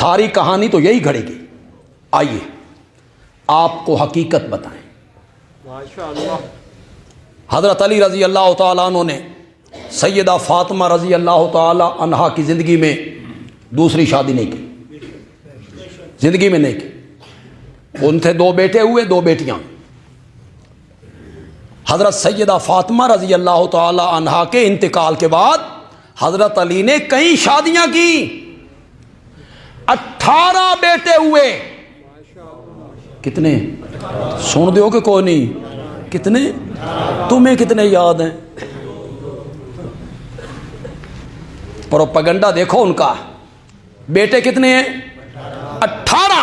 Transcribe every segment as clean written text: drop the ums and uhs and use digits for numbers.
ساری کہانی تو یہی گھڑے گی. آئیے آپ کو حقیقت بتائیں. حضرت علی رضی اللہ تعالیٰ عنہ نے سیدہ فاطمہ رضی اللہ تعالیٰ عنہا کی زندگی میں دوسری شادی نہیں کی, زندگی میں نہیں کی. ان سے 2 بیٹے ہوئے, 2 بیٹیاں. حضرت سیدہ فاطمہ رضی اللہ تعالیٰ عنہا کے انتقال کے بعد حضرت علی نے کئی شادیاں کی, 18 بیٹے ہوئے. کتنے سن دیو کہ کوئی نہیں؟ کتنے؟ تمہیں کتنے یاد ہیں؟ پروپیگنڈا دیکھو ان کا. بیٹے کتنے ہیں؟ 18.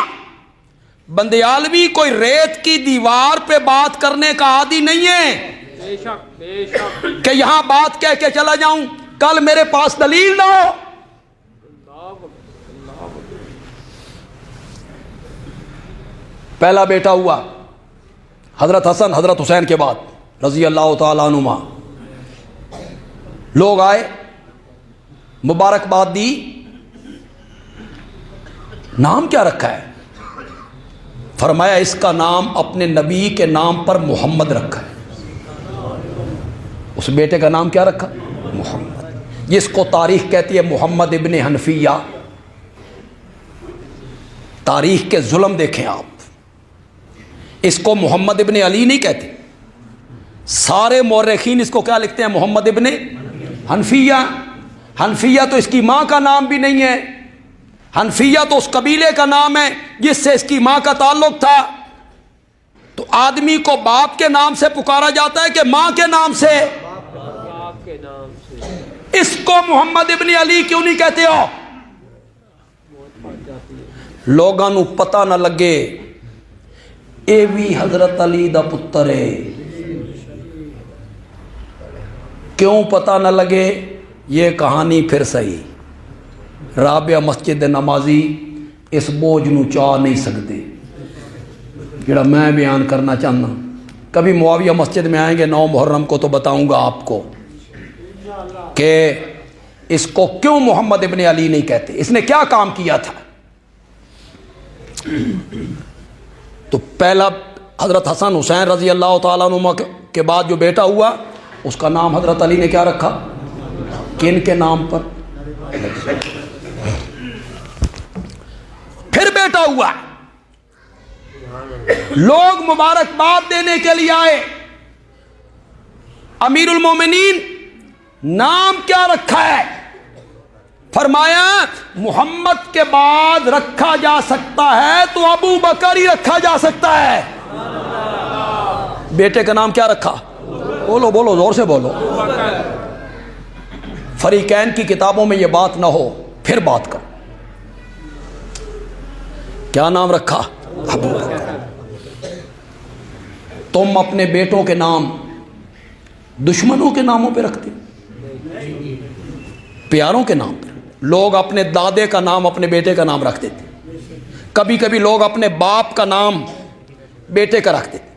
بندیالوی کوئی ریت کی دیوار پہ بات کرنے کا عادی نہیں ہے کہ یہاں بات کہہ کے چلا جاؤں, کل میرے پاس دلیل نہ ہو. پہلا بیٹا ہوا حضرت حسن حضرت حسین کے بعد رضی اللہ تعالیٰ عنہما. لوگ آئے, مبارکباد دی. نام کیا رکھا ہے؟ فرمایا اس کا نام اپنے نبی کے نام پر محمد رکھا ہے. اس بیٹے کا نام کیا رکھا؟ محمد. جس کو تاریخ کہتی ہے محمد ابن حنفیہ. تاریخ کے ظلم دیکھیں آپ, اس کو محمد ابن علی نہیں کہتے. سارے مورخین اس کو کیا لکھتے ہیں؟ محمد ابن حنفیہ. حنفیہ تو اس کی ماں کا نام بھی نہیں ہے. حنفیہ تو اس قبیلے کا نام ہے جس سے اس کی ماں کا تعلق تھا. تو آدمی کو باپ کے نام سے پکارا جاتا ہے کہ ماں کے نام سے؟ اس کو محمد ابن علی کیوں نہیں کہتے ہو؟ لوگاں نو پتہ نہ لگے اے بھی حضرت علی دا پتر ہے. کیوں پتہ نہ لگے؟ یہ کہانی پھر صحیح. رابعہ مسجد نمازی اس بوجھ نو چاہ نہیں سکتے جڑا میں بیان کرنا چاہنا. کبھی معاویہ مسجد میں آئیں گے 9 محرم کو تو بتاؤں گا آپ کو کہ اس کو کیوں محمد ابن علی نہیں کہتے, اس نے کیا کام کیا تھا. تو پہلا حضرت حسن حسین رضی اللہ تعالیٰ عنہ کے بعد جو بیٹا ہوا اس کا نام حضرت علی نے کیا رکھا؟ کن کے نام پر؟ پھر بیٹا ہوا, لوگ مبارکباد دینے کے لیے آئے. امیر المومنین نام کیا رکھا ہے؟ فرمایا محمد کے بعد رکھا جا سکتا ہے تو ابو بکر ہی رکھا جا سکتا ہے. بیٹے کا نام کیا رکھا؟ بولو بولو, زور سے بولو. فریقین کی کتابوں میں یہ بات نہ ہو, پھر بات کرو. کیا نام رکھا؟ ابو بکر. تم اپنے بیٹوں کے نام دشمنوں کے ناموں پہ رکھتے, پیاروں کے نام پہ. لوگ اپنے دادے کا نام اپنے بیٹے کا نام رکھ دیتے. کبھی کبھی لوگ اپنے باپ کا نام بیٹے کا رکھ دیتے.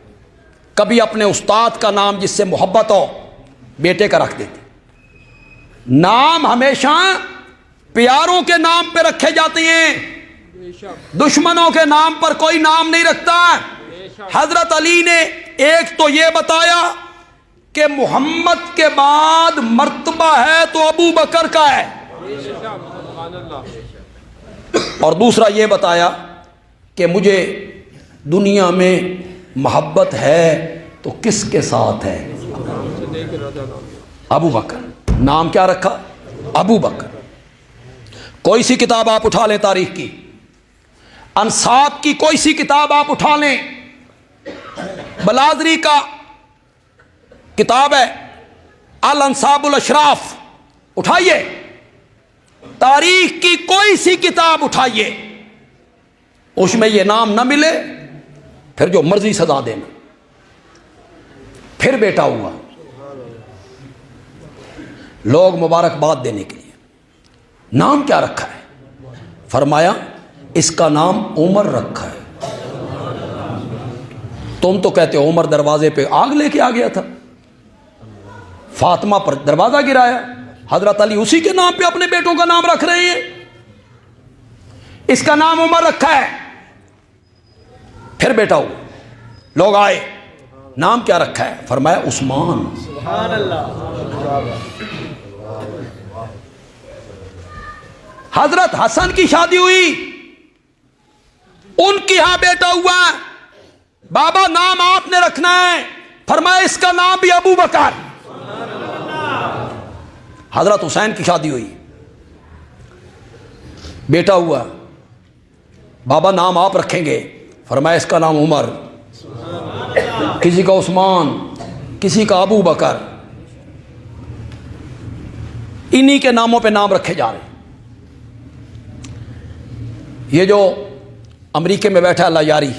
کبھی اپنے استاد کا نام جس سے محبت ہو بیٹے کا رکھ دیتے. نام ہمیشہ پیاروں کے نام پہ رکھے جاتے ہیں, دشمنوں کے نام پر کوئی نام نہیں رکھتا. حضرت علی نے ایک تو یہ بتایا کہ محمد کے بعد مرتبہ ہے تو ابو بکر کا ہے, اور دوسرا یہ بتایا کہ مجھے دنیا میں محبت ہے تو کس کے ساتھ ہے؟ ابو بکر. نام کیا رکھا؟ ابو بکر. کوئی سی کتاب آپ اٹھا لیں تاریخ کی, انصاب کی کوئی سی کتاب آپ اٹھا لیں, بلازری کا کتاب ہے الانصاب الاشراف, اٹھائیے. تاریخ کی کوئی سی کتاب اٹھائیے, اس میں یہ نام نہ ملے پھر جو مرضی سزا دینا. پھر بیٹا ہوا, لوگ مبارکباد دینے کے لیے نام کیا رکھا ہے؟ فرمایا اس کا نام عمر رکھا ہے. تم تو کہتے ہو عمر دروازے پہ آگ لے کے آ گیا تھا, فاطمہ پر دروازہ گرایا. حضرت علی اسی کے نام پہ اپنے بیٹوں کا نام رکھ رہے ہیں. اس کا نام عمر رکھا ہے. پھر بیٹا ہوا, لوگ آئے, نام کیا رکھا ہے؟ فرمایا عثمان. سبحان اللہ. حضرت حسن کی شادی ہوئی, ان کی ہاں بیٹا ہوا, بابا نام آپ نے رکھنا ہے, فرمایا اس کا نام بھی ابو بکر. حضرت حسین کی شادی ہوئی, بیٹا ہوا, بابا نام آپ رکھیں گے, فرمایا اس کا نام عمر, کسی کا عثمان, کسی کا ابو بکر. انہی کے ناموں پہ نام رکھے جا رہے ہیں. یہ جو امریکہ میں بیٹھا اللہ یاری,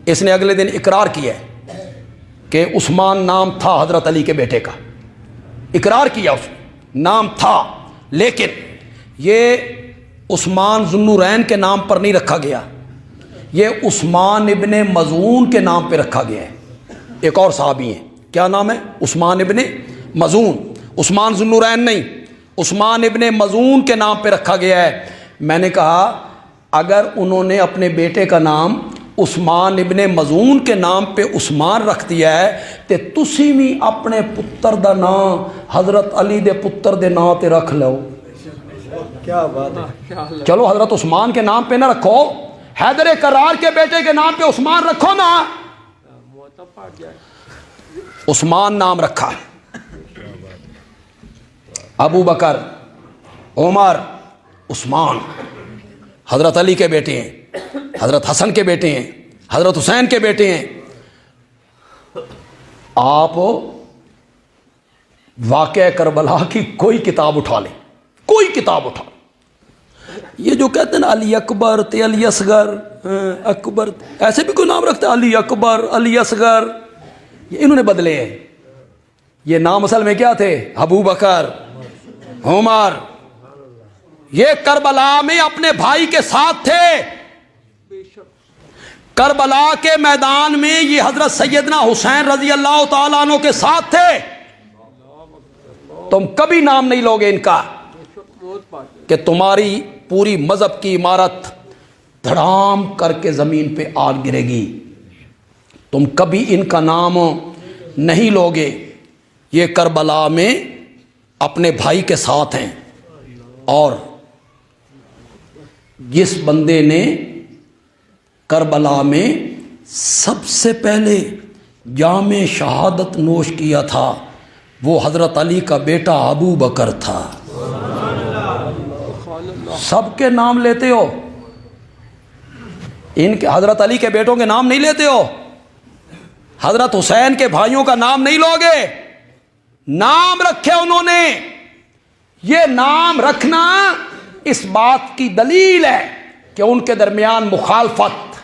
اس نے اگلے دن اقرار کیا ہے کہ عثمان نام تھا حضرت علی کے بیٹے کا. اقرار کیا اس نے, نام تھا, لیکن یہ عثمان ذو النورین کے نام پر نہیں رکھا گیا, یہ عثمان ابن مظعون کے نام پہ رکھا گیا ہے. ایک اور صحابی ہیں, کیا نام ہے؟ عثمان ابن مظعون. عثمان ذو النورین نہیں, عثمان ابن مظعون کے نام پہ رکھا گیا ہے. میں نے کہا اگر انہوں نے اپنے بیٹے کا نام عثمان ابن مظعون کے نام پہ عثمان رکھ دیا ہے, تے تسی بھی اپنے پتر دا نام حضرت علی دے پتر دے نام تے رکھ لو. کیا بات ہے. چلو حضرت عثمان کے نام پہ نہ رکھو, حیدر کرار کے بیٹے کے نام پہ عثمان رکھو نا. عثمان نام رکھا, ابو بکر, عمر, عثمان حضرت علی کے بیٹے ہیں, حضرت حسن کے بیٹے ہیں, حضرت حسین کے بیٹے ہیں. آپ واقعہ کربلا کی کوئی کتاب اٹھا لیں, کوئی کتاب اٹھا لیں, یہ جو کہتے ہیں نا علی اکبر تے علی اصغر, اکبر ایسے بھی کوئی نام رکھتا ہے, علی اکبر, علی اصغر, یہ انہوں نے بدلے ہیں. یہ نام اصل میں کیا تھے؟ ابو بکر, عمر. یہ کربلا میں اپنے بھائی کے ساتھ تھے. کربلا کے میدان میں یہ حضرت سیدنا حسین رضی اللہ تعالیٰ عنہ کے ساتھ تھے. تم کبھی نام نہیں لوگے ان کا کہ تمہاری پوری مذہب کی عمارت دھڑام کر کے زمین پہ آگ گرے گی. تم کبھی ان کا نام نہیں لوگے. یہ کربلا میں اپنے بھائی کے ساتھ ہیں, اور جس بندے نے کربلا میں سب سے پہلے جام شہادت نوش کیا تھا وہ حضرت علی کا بیٹا ابو بکر تھا. سب کے نام لیتے ہو, ان کے حضرت علی کے بیٹوں کے نام نہیں لیتے ہو, حضرت حسین کے بھائیوں کا نام نہیں لوگے. نام رکھے انہوں نے. یہ نام رکھنا اس بات کی دلیل ہے کہ ان کے درمیان مخالفت,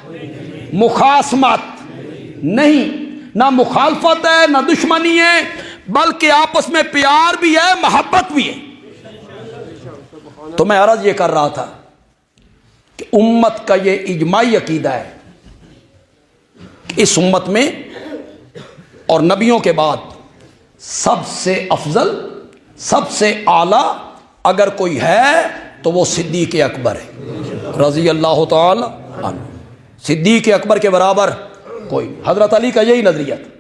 مخاصمت نہیں, نہ مخالفت ہے نہ دشمنی ہے, بلکہ آپس میں پیار بھی ہے, محبت بھی ہے. تو میں عرض یہ کر رہا تھا کہ امت کا یہ اجماعی عقیدہ ہے کہ اس امت میں اور نبیوں کے بعد سب سے افضل, سب سے اعلیٰ اگر کوئی ہے تو وہ صدیق اکبر ہے رضی اللہ تعالی عنہ. صدیق اکبر کے برابر کوئی. حضرت علی کا یہی نظریہ تھا.